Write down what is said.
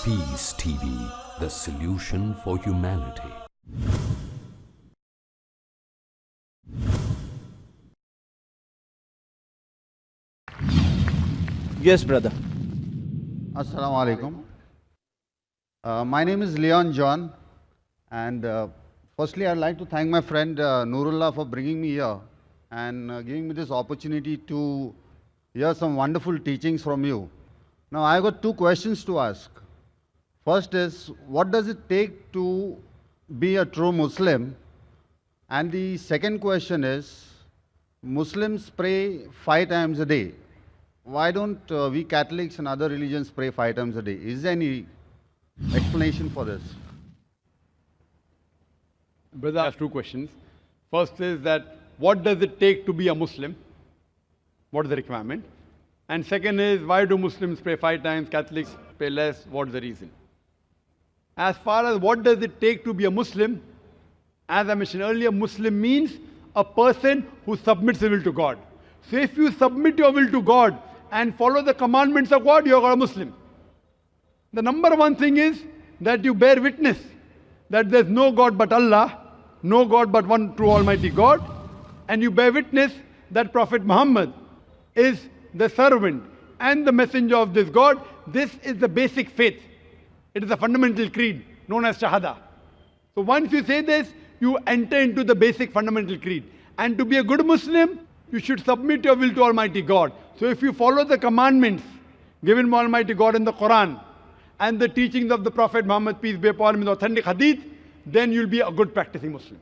Peace TV, the solution for humanity. Yes, brother. Assalamu alaikum. My name is Leon John, and firstly I'd like to thank my friend Nurullah for bringing me here and giving me this opportunity to hear some wonderful teachings from you. Now I've got two questions to ask. First is, what does it take to be a true Muslim? And the second question is, Muslims pray 5 times a day. Why don't we Catholics and other religions pray 5 times a day? Is there any explanation for this? Brother asked two questions. First is that what does it take to be a Muslim? What is the requirement? And second is, why do Muslims pray 5 times, Catholics pray less? What is the reason? As far as what does it take to be a Muslim, as I mentioned earlier, Muslim means a person who submits his will to God. So if you submit your will to God and follow the commandments of God, you are a Muslim. The number one thing is that you bear witness that there is no God but Allah, no God but one true Almighty God, and you bear witness that Prophet Muhammad is the servant and the messenger of this God. This is the basic faith. It is a fundamental creed known as Shahada. So once you say this, you enter into the basic fundamental creed. And to be a good Muslim, you should submit your will to Almighty God. So if you follow the commandments given by Almighty God in the Quran and the teachings of the Prophet Muhammad, peace be upon him, in the authentic hadith, then you'll be a good practicing Muslim.